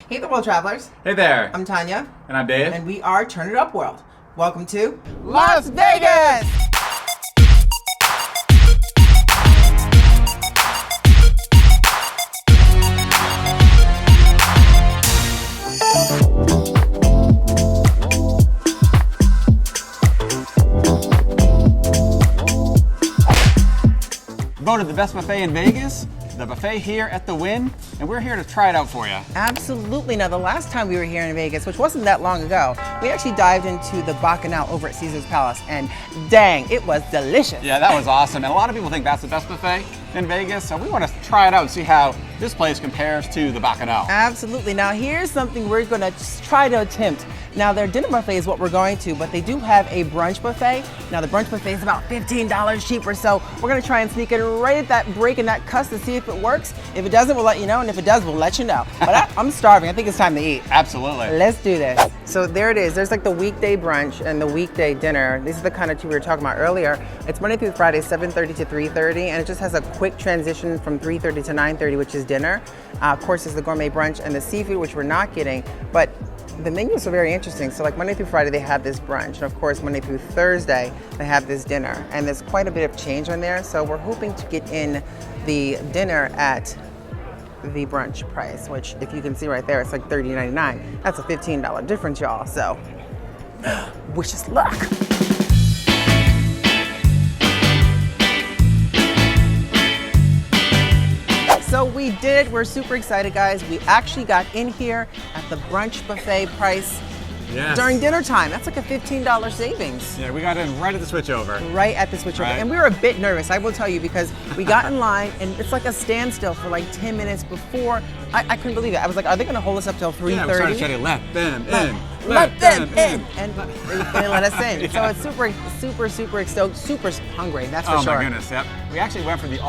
Hey there, world travelers. Hey there. I'm Tanya. And I'm Dave. And we are Turn It Up World. Welcome to Las Vegas! Voted the best buffet in Vegas, the buffet here at the Wynn, and we're here to try it out for you. Absolutely. Now, the last time we were here in Vegas, which wasn't that long ago, we actually dived into the Bacchanal over at Caesar's Palace, and dang, it was delicious. Yeah, that was awesome. And a lot of people think that's the best buffet in Vegas, so we want to try it out and see how this place compares to the Bacchanal. Absolutely. Now, here's something we're going to try to attempt. Now, their dinner buffet is what we're going to, but they do have a brunch buffet. Now, the brunch buffet is about $15 cheaper, so we're going to try and sneak it right at that break in that cusp to see if it works. If it doesn't, we'll let you know, and if it does, we'll let you know. But I'm starving. I think it's time to eat. Absolutely. Let's do this. So there it is. There's like the weekday brunch and the weekday dinner. These are the kind of two we were talking about earlier. It's Monday through Friday, 7:30 to 3:30, and it just has a quick transition from 3:30 to 9:30, which is dinner. Of course, there's the gourmet brunch and the seafood, which we're not getting, but the menus are very interesting. So like Monday through Friday, they have this brunch. And of course, Monday through Thursday, they have this dinner. And there's quite a bit of change on there. So we're hoping to get in the dinner at the brunch price, which if you can see right there, it's like $30.99. That's a $15 difference, y'all. So wish us luck. So we did it. We're super excited, guys. We actually got in here at the brunch buffet price during dinner time. That's like a $15 savings. Yeah, we got in right at the switchover. Right at the switchover. Right. And we were a bit nervous, I will tell you, because we got in line and it's like a standstill for like 10 minutes before. I couldn't believe it. I was like, are they going to hold us up till 3:30? Yeah, we're trying to shut let them in. Let them in. And they let us in. Yeah. So it's super stoked, super hungry, that's for sure. Oh my goodness, yep. We actually went for the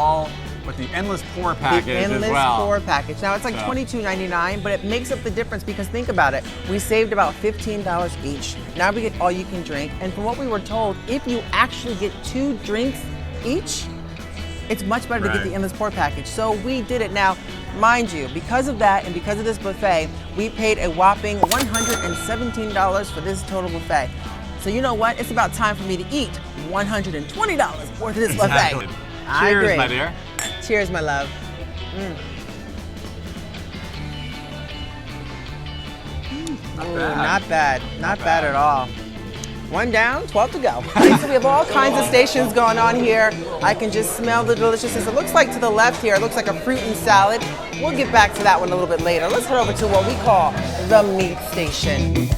endless pour package the endless as well. pour package. Now it's like $22.99, but it makes up the difference because think about it. We saved about $15 each. Now we get all you can drink. And from what we were told, if you actually get 2 drinks each, it's much better to get the endless pour package. So we did it. Now, mind you, because of that and because of this buffet, we paid a whopping $117 for this total buffet. So you know what? It's about time for me to eat $120 worth of this buffet. I Cheers, agree. my dear. Cheers, my love. Not bad. Not bad at all. One down, 12 to go. So we have all kinds of stations going on here. I can just smell the deliciousness. It looks like to the left here, it looks like a fruit and salad. We'll get back to that one a little bit later. Let's head over to what we call the meat station.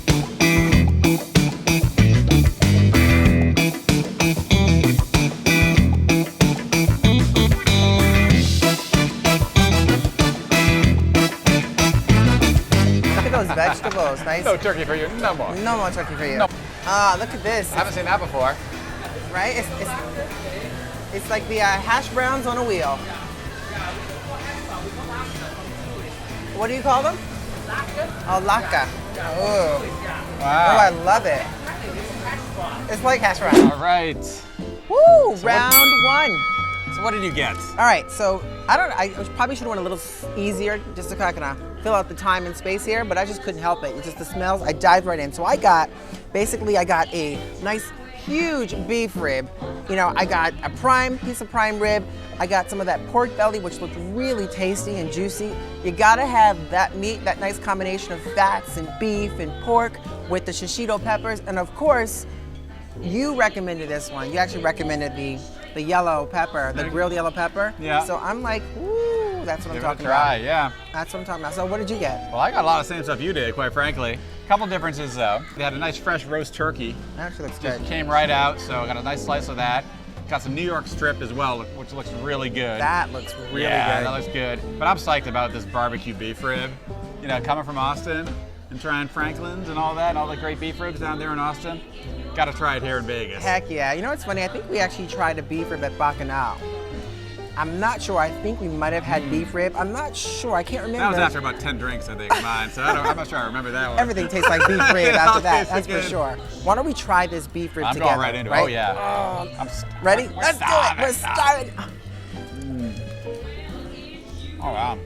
Vegetables, nice. No turkey for you, no more. No more turkey for you. No. Look at this. I haven't seen that before. Right? It's like the hash browns on a wheel. What do you call them? Oh, laka. Oh. Wow. Oh, I love it. It's like hash browns. All right. Woo! Round one. So what did you get? All right, so I probably should have went a little easier just to kind of fill out the time and space here, but I just couldn't help it. It's just the smells, I dived right in. So I got a nice, huge beef rib. You know, I got a piece of prime rib. I got some of that pork belly, which looked really tasty and juicy. You gotta have that meat, that nice combination of fats and beef and pork with the shishito peppers. And of course, you recommended this one. You actually recommended the yellow pepper, the grilled yellow pepper. Yeah. So I'm like, ooh, that's what I'm talking about. Yeah. That's what I'm talking about. So what did you get? Well, I got a lot of the same stuff you did, quite frankly. A couple differences though. They had a nice fresh roast turkey. That actually looks Just good. came right out, so I got a nice slice of that. Got some New York strip as well, which looks really good. That looks really good. Yeah, that looks good. But I'm psyched about this barbecue beef rib. You know, coming from Austin and trying Franklin's and all that, and all the great beef ribs down there in Austin. Got to try it here in Vegas. Heck yeah. You know what's funny? I think we actually tried a beef rib at Bacchanal. I'm not sure. I think we might have had beef rib. I'm not sure. I can't remember. That was after about 10 drinks, I think, mine. So I'm not sure I remember that one. Everything tastes like beef rib after that. That's good. for sure. Why don't we try this beef rib together? I'm going right into it. Oh, yeah. Ready? Let's do it. We're starting. Oh, wow.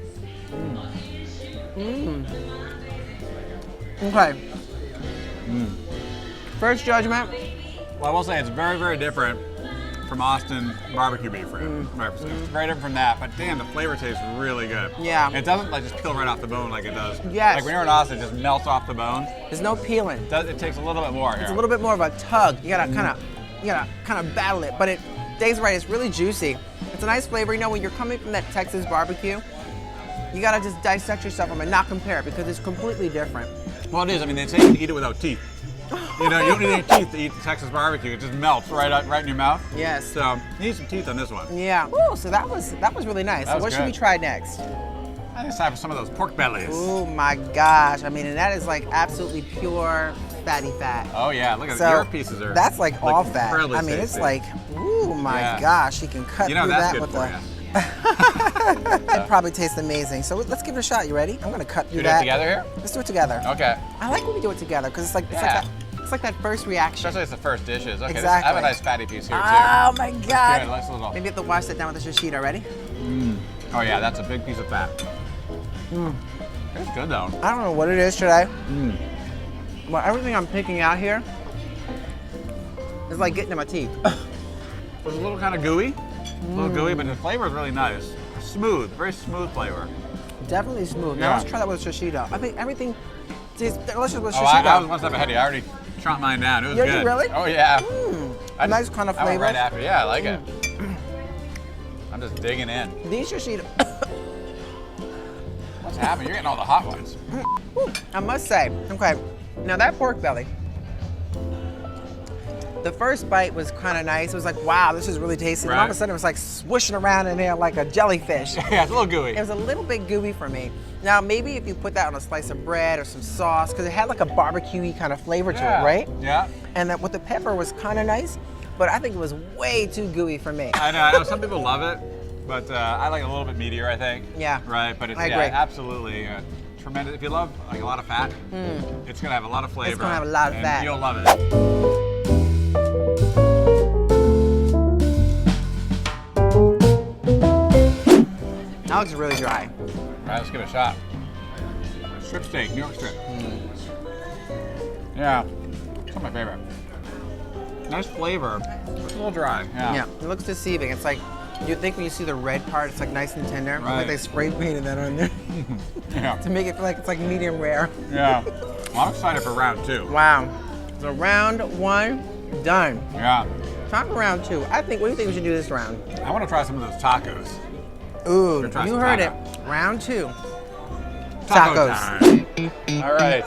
Okay. First judgment. Well, I will say it's very, very different from Austin barbecue beef rib. It's very different from that, but damn, the flavor tastes really good. Yeah. It doesn't like just peel right off the bone like it does. Yes. Like when you're in Austin, it just melts off the bone. There's no peeling. It takes a little bit more here. It's a little bit more of a tug. You gotta kind of battle it, but Dave's right. It's really juicy. It's a nice flavor. You know, when you're coming from that Texas barbecue, you gotta just dissect yourself from it, not compare it, because it's completely different. Well, it is. I mean, they say you can eat it without teeth. You know, you don't need any teeth to eat the Texas barbecue. It just melts right in your mouth. Yes. So you need some teeth on this one. Yeah. Ooh, so that was really nice. So what should we try next? I think it's time for some of those pork bellies. Oh my gosh. I mean, and that is like absolutely pure fatty fat. Oh yeah, look at So your pieces are. that's like all fat. incredibly I mean, it's tasty. like, ooh my gosh, you can cut You know through that's that good with for a. you. It probably tastes amazing. So let's give it a shot. You ready? I'm gonna cut through Do that. it together here? Let's do it together. Okay. I like when we do it together because it's like it's like that first reaction. Especially it's the first dishes. Okay, Exactly. I have a nice fatty piece here too. Oh my God. Good, let's little. Maybe you have to wash that down with the shishito. Ready? Oh yeah, that's a big piece of fat. It's good though. I don't know what it is today. Well, everything I'm picking out here is like getting in my teeth. It's a little kind of gooey, but the flavor is really nice. Smooth, very smooth flavor. Definitely smooth. Yeah. Now let's try that with shishito. I think everything tastes delicious with Oh, shishito. I was one step ahead of you. I already chomped mine down. It was Did you good. really? Oh yeah. Nice kind of I went flavor. right after. Yeah, I like it. I'm just digging in. These shishito. What's happening? You're getting all the hot ones. I must say, okay, now that pork belly, the first bite was kind of nice. It was like, wow, this is really tasty. And all of a Right. sudden, it was like swishing around in there like a jellyfish. Yeah, it's a little gooey. It was a little bit gooey for me. Now, maybe if you put that on a slice of bread or some sauce, because it had like a barbecue-y kind of flavor to it, right? Yeah. And that with the pepper was kind of nice, but I think it was way too gooey for me. I know some people love it, but I like it a little bit meatier, I think. Yeah. Right, but it's I agree. absolutely tremendous. If you love like a lot of fat, it's gonna have a lot of flavor. It's gonna have a lot of and fat. You'll love it. That looks really dry. All right, let's give it a shot. Strip steak, New York strip. Yeah, it's one of my favorite. Nice flavor. It's a little dry. Yeah, it looks deceiving. It's like, you think when you see the red part, it's like nice and tender. Right. Like they spray painted that on there Yeah. to make it feel like it's like medium rare. Yeah. Well, I'm excited for round two. Wow. So round one, done. Yeah. Time for round two. What do you think we should do this round? I want to try some of those tacos. Ooh, Gonna try you some heard taco. it. Round two. Taco Tacos. time. All right.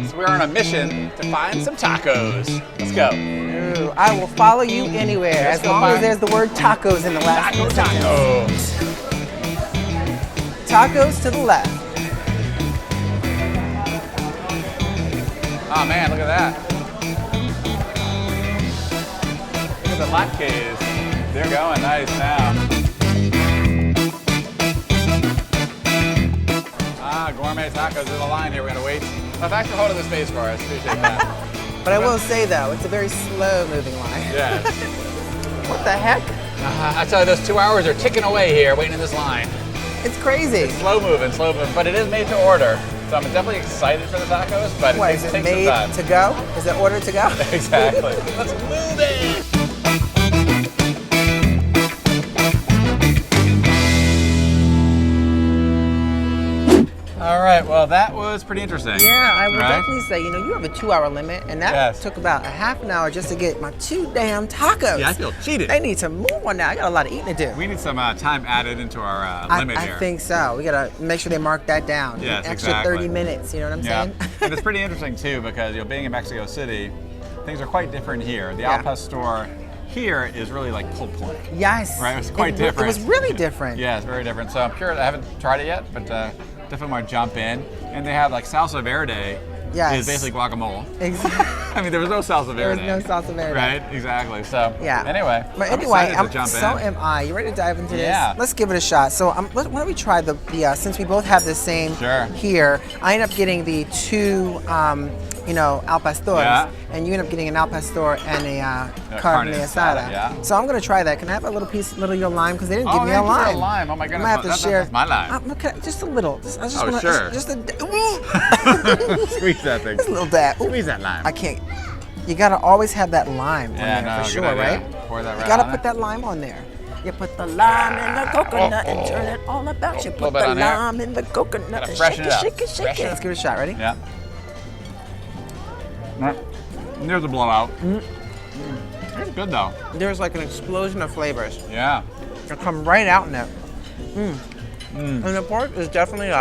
So we're on a mission to find some tacos. Let's go. Ooh, I will follow you anywhere Let's as go long as find- there's the word tacos in the last Taco, sentence. tacos. Tacos to the left. Oh man, look at that. Look at the latkes. They're going nice now. Gourmet tacos. There's a line here. We're gonna wait. Well, thanks for holding the space for us. Appreciate that. But I will say though, it's a very slow moving line. Yes. What the heck? I tell you, those 2 hours are ticking away here, waiting in this line. It's crazy. Slow moving, but it is made to order. So I'm definitely excited for the tacos, but What, it is it takes made some time. to go? Is it ordered to go? Exactly. Let's move it. All right, well, that was pretty interesting. Yeah, I would Right? definitely say, you have a 2-hour limit, and that Yes. took about a half an hour just to get my 2 damn tacos. Yeah, I feel cheated. They need to move on now. I got a lot of eating to do. We need some time added into our limit I here. think so. We gotta make sure they mark that down. Yes, An extra exactly. 30 minutes, you know what I'm Yeah, saying? and it's pretty interesting too because being in Mexico City, things are quite different here. The Yeah. Al Pastor here is really like pulled pork. Yes. Right, it was quite It different. was really different. Yeah, it's very different. So I'm curious. I haven't tried it yet, but definitely want to jump in. And they have like salsa verde. Yes. Is basically guacamole. Exactly. I mean, there was no salsa There was verde. no salsa verde. Right, exactly. So Yeah. Anyway, But I'm anyway, excited to jump so in. am I. You ready to dive into Yeah. this? Let's give it a shot. So why don't we try the since we both have the same Sure. here, I end up getting the 2 you know, al pastors, and you end up getting an al pastor and a carne asada. Yeah. So I'm gonna try that. Can I have a little piece, little your lime? Because they didn't give me a lime. Oh, lime. Oh my goodness. I might have to share. That's my lime. Okay, just a little. I just wanna, sure. Just a. Squeeze that thing. Just a little dab. Squeeze that lime. I can't. You gotta always have that lime on there for sure, right? Pour that right. You gotta put that lime on there. You put the lime in the coconut and turn it all about. You put the lime in the coconut and shake it, shake it, shake it. Let's give it a shot. Ready? Yeah. There's a blowout. It's good though. There's like an explosion of flavors. Yeah. They come right out in it. And the pork is definitely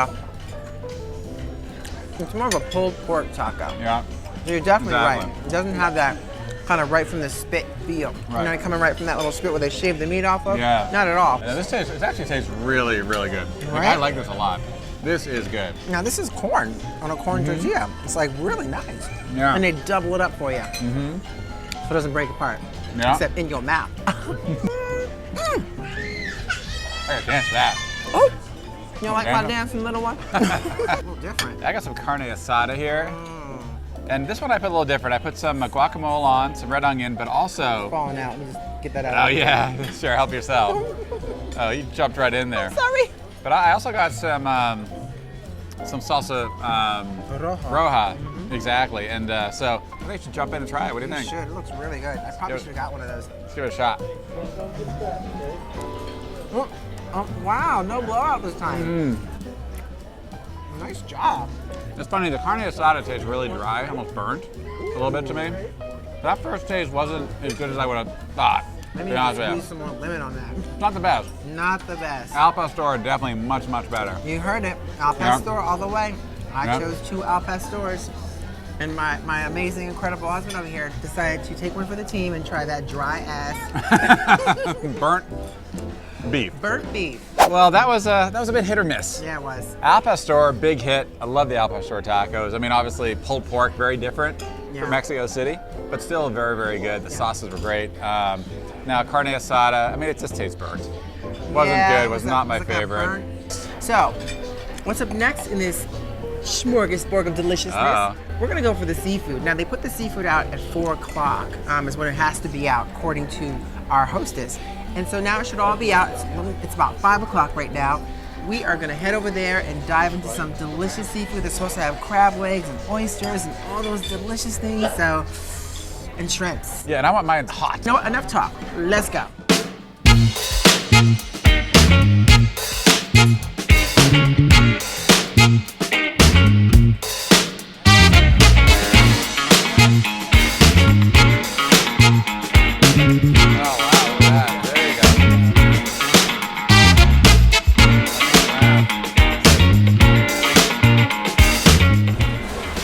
it's more of a pulled pork taco. Yeah. You're definitely right. It doesn't have that kind of right from the spit feel. Right. You know, coming right from that little spit where they shave the meat off of. Yeah. Not at all. Yeah, it actually tastes really, really good. Like, Right? I like this a lot. This is good. Now this is corn on a corn tortilla. It's like really nice. Yeah. And they double it up for you. So it doesn't break apart. Yeah. Except in your mouth. I gotta dance that. Oh! You don't like my Okay. dancing little one? A little different. I got some carne asada here. And this one I put a little different. I put some guacamole on, some red onion, but also... Falling out. Let me just get that out. Oh yeah, sure, help yourself. Oh, you jumped right in there. Sorry. But I also got some salsa roja. Exactly. And so I think you should jump in and try it. What do you You think? should. It looks really good. I probably should have got one of those. Let's give it a shot. Oh, wow, no blowout this time. Nice job. It's funny, the carne asada tastes really dry, almost burnt a little bit to me. That first taste wasn't as good as I would have thought, to Maybe be honest with use you. some more lemon on that. Not the best. Not the best. Al pastor definitely much, much better. You heard it. Al pastor all the way. I Yeah. chose 2 al pastors. And my amazing, incredible husband over here decided to take one for the team and try that dry ass Burnt beef. burnt beef. Well, that was a bit hit or miss. Yeah, it was. Al pastor, big hit. I love the al pastor tacos. I mean, obviously pulled pork, very different from Mexico City, but still very, very good. The sauces were great. Now carne asada, I mean, it just tastes burnt. Wasn't good. Was not my favorite. So, what's up next in this smorgasbord of deliciousness? We're gonna go for the seafood. Now they put the seafood out at 4 o'clock is when it has to be out according to our hostess. And so now it should all be out. It's about 5 o'clock right now. We are gonna head over there and dive into some delicious seafood. They're supposed to have crab legs and oysters and all those delicious things. So, and shrimps. Yeah, and I want mine hot. You know what, enough talk. Let's go.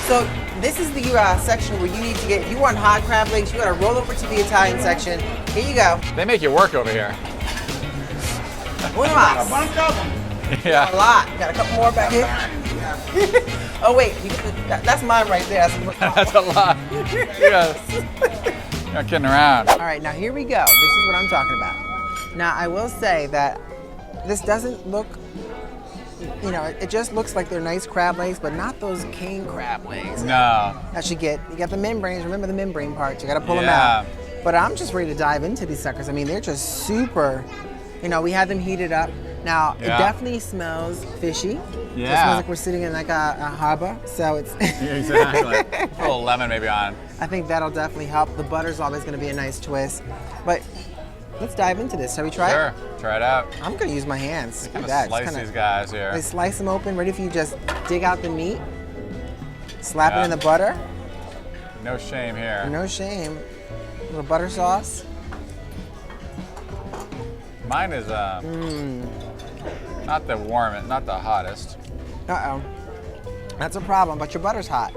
So this is the section where you need to get, you want hot crab legs, you gotta roll over to the Italian section. Here you go. They make you work over here. Uno más. Yeah. A lot. Got a couple more back here. Oh wait, that's mine right there. That's a lot. You're not kidding around. All right, now here we go. This is what I'm talking about. Now I will say that this doesn't look, you know, it just looks like they're nice crab legs, but not those king crab legs. No. That you got the membranes. Remember the membrane parts. You got to pull them out. But I'm just ready to dive into these suckers. I mean, they're just super. You know, we had them heated up. Now it definitely smells fishy. Yeah. It smells like we're sitting in like a harbor. So it's. Exactly. A little lemon maybe on. I think that'll definitely help. The butter's always going to be a nice twist. But let's dive into this. Shall we try it? Sure. Try it out. I'm going to use my hands. Kind of slice these guys here. They slice them open, ready for you to just dig out the meat, slap it in the butter. No shame here. No shame. A little butter sauce. Mine is not the warmest, not the hottest. Uh-oh. That's a problem, but your butter's hot.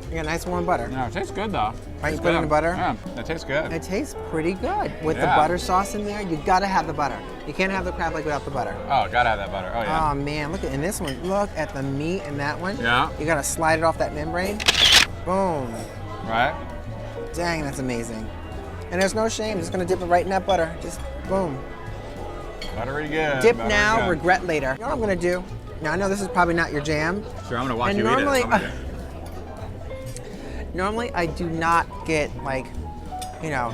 You got nice warm butter. No, it tastes good though. Right, you put it in the butter? Yeah, it tastes good. It tastes pretty good. With the butter sauce in there, you gotta have the butter. You can't have the crab leg without the butter. Oh, gotta have that butter. Oh yeah. Oh man, look at in this one. Look at the meat in that one. Yeah. You gotta slide it off that membrane. Boom. Right? Dang, that's amazing. And there's no shame. Just gonna dip it right in that butter. Just boom. Buttery good. Dip buttery now, good. regret later. You know what I'm gonna do? Now I know this is probably not your jam. Sure, I'm gonna watch And you normally, eat it. Normally, I do not get like,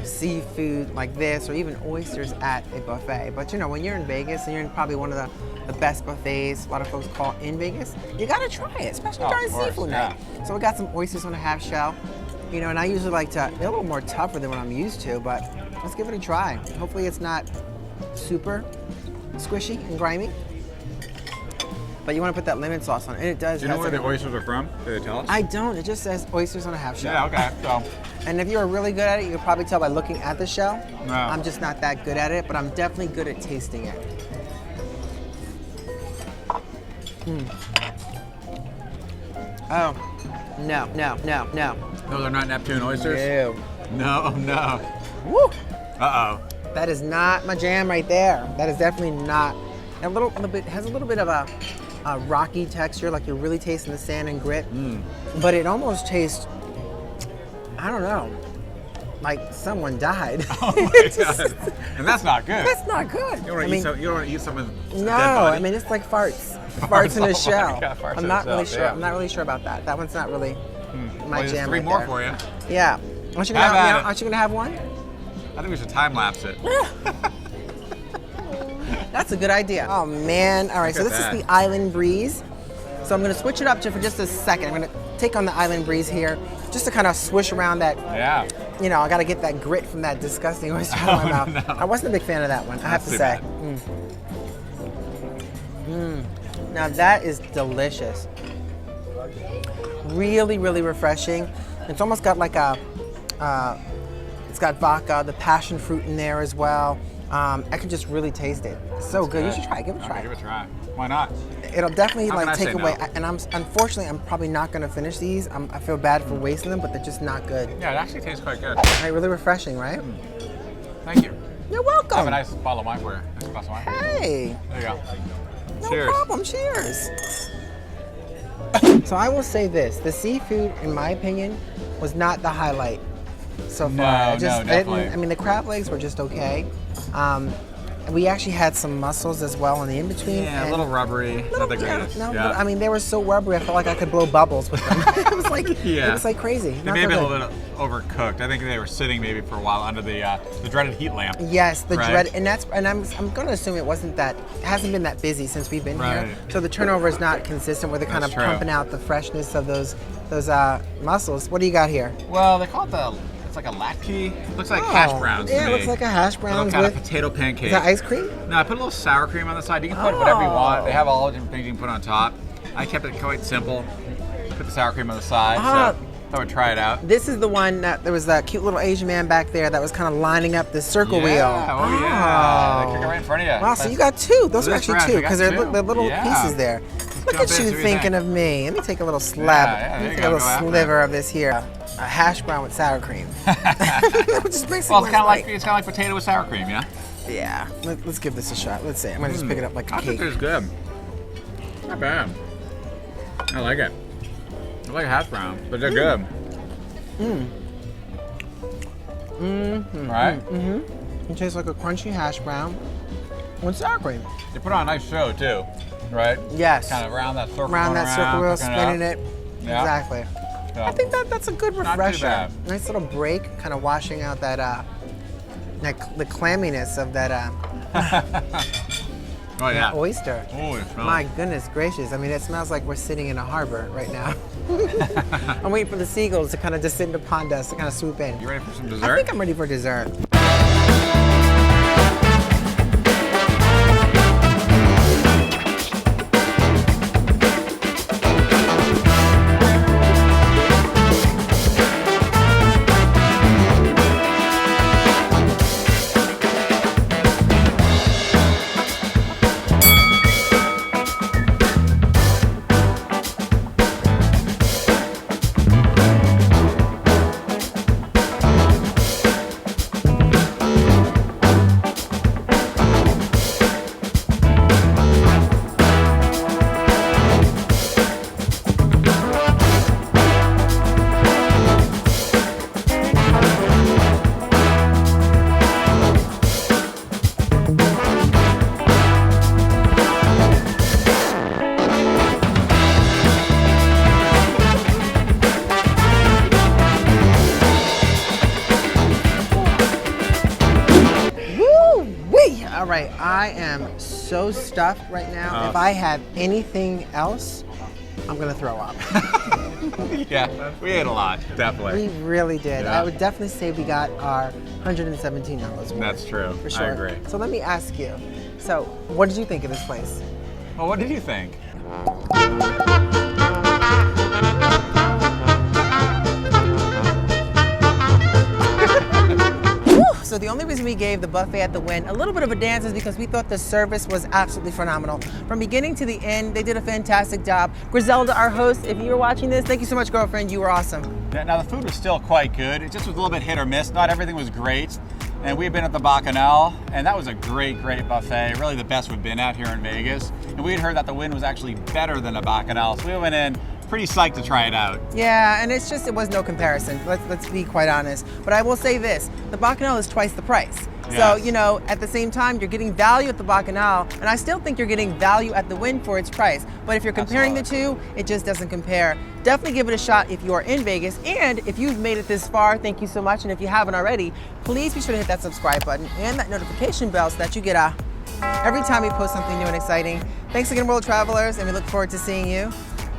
seafood like this or even oysters at a buffet. But when you're in Vegas and you're in probably one of the best buffets, a lot of folks call in Vegas, you gotta try it, especially during seafood night. So we got some oysters on a half shell, and I usually like to, they're a little more tougher than what I'm used to, but let's give it a try. Hopefully it's not super squishy and grimy. But you want to put that lemon sauce on it, and it does. Do you know where the oysters are from? Did they tell us? I don't. It just says oysters on a half shell. Yeah, okay. So. And if you're really good at it, you can probably tell by looking at the shell. No. I'm just not that good at it, but I'm definitely good at tasting it. Oh, no. Those are not Neptune oysters? No. No. Woo! Uh-oh. That is not my jam right there. That is definitely not. Has a little bit of a rocky texture, like you're really tasting the sand and grit. But it almost tastes, I don't know, like someone died. Oh my God. And that's not good. That's not good. You don't want to eat someone's No, dead body? I mean it's like farts. Farts in a shell. God, farts I'm in not a really shell, sure. yeah. I'm not really sure about that. That one's not really my Well, jam. three right more there. for you. Yeah. Aren't you gonna have one? I think we should time lapse it. That's a good idea. Oh man. All right, so Look this at is that. the Island Breeze. So I'm gonna switch it up for just a second. I'm gonna take on the Island Breeze here, just to kind of swish around that. Yeah. I gotta get that grit from that disgusting oyster out of my mouth. No. I wasn't a big fan of that one, I have to too say. bad. Now that is delicious. Really, really refreshing. It's almost got like it's got vodka, the passion fruit in there as well. I can just really taste it. It's so good. You should try it. Give it a try. Give it a try. Why not? It'll definitely How can I take say away. no? And unfortunately, I'm probably not going to finish these. I feel bad for wasting them, but they're just not good. Yeah, it actually tastes quite good. Right, really refreshing, right? Thank you. You're welcome. I have a nice bottle of wine for you. Nice glass of wine. Hey, There you go. no Cheers. problem. Cheers. So I will say this: the seafood, in my opinion, was not the highlight so far. No, definitely. The crab legs were just okay. We actually had some mussels as well in the in-between. Yeah, a and- little rubbery. Not the greatest. No, yeah. but they were so rubbery. I felt like I could blow bubbles with them. It was like crazy. They Not may have so been a good. little bit overcooked. I think they were sitting maybe for a while under the dreaded heat lamp. Yes, the Right. dread, and I'm going to assume it hasn't been that busy since we've been here. Right. So the turnover is not consistent where they're kind of That's true. pumping out the freshness of those mussels. What do you got here? Well, they call it it's like a latke. Looks like hash browns Yeah, to it me. looks like a hash A browns little kind with. of potato pancake. Is that ice cream? No, I put a little sour cream on the side. You can put whatever you want. Oh. They have all different things you can put on top. I kept it quite simple. Put the sour cream on the side, Ah. so I would try it out. This is the one that there was that cute little Asian man back there that was kind of lining up the circle yeah. wheel. Oh, yeah. They cook it right in front of you. Wow, so you got two. Those are This actually round, two we got because they're two. little Yeah. pieces there. Look jump at in, see you what you thinking think. of me. Let me take a little slab. Yeah, Let there me you take go. a little Go after sliver of this here. A hash brown with sour cream. Just basically Well, what it's kind of like potato with sour cream, yeah. Yeah, let's give this a shot. Let's see. I'm gonna just pick it up like a I think cake. it's good. Not bad. I like it. I like a hash brown, but they're good. Right? It tastes like a crunchy hash brown with sour cream. They put on a nice show too, right? Yes. Kind of around that circle. Around that circle wheel, cooking spinning up. it. Yeah. Exactly. So, I think that's a good Not too refresher. bad. Nice little break, kind of washing out that the clamminess of that oh yeah. oyster. Oh, it smells. My goodness gracious. I mean, it smells like we're sitting in a harbor right now. I'm waiting for the seagulls to kind of descend upon us to kind of swoop in. You ready for some I dessert? think I'm ready for dessert. I am so stuffed right now. If I had anything else, I'm gonna throw up. Yeah, we ate a lot, definitely. We really did. Yeah. I would definitely say we got our $117 worth. That's true. For sure. I agree. So let me ask you. So what did you think of this place? Well, what did you think? So the only reason we gave the buffet at the Wynn a little bit of a dance is because we thought the service was absolutely phenomenal. From beginning to the end, they did a fantastic job. Griselda, our host, if you were watching this, thank you so much, girlfriend. You were awesome. Yeah, now the food was still quite good. It just was a little bit hit or miss. Not everything was great. And we've been at the Bacchanal, and that was a great, great buffet. Really the best we've been at here in Vegas. And we had heard that the Wynn was actually better than the Bacchanal, so we went in pretty psyched to try it out. Yeah, and it's just, it was no comparison. Let's be quite honest. But I will say this, the Bacchanal is twice the price. So, Yes. you know, at the same time, you're getting value at the Bacchanal, and I still think you're getting value at the Wynn for its price. But if you're comparing the two, it just doesn't compare. Definitely give it a shot if you are in Vegas. And if you've made it this far, thank you so much. And if you haven't already, please be sure to hit that subscribe button and that notification bell so that you get every time we post something new and exciting. Thanks again, World Travelers, and we look forward to seeing you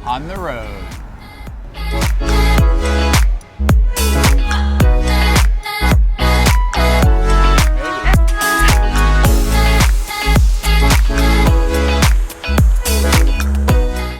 On the road.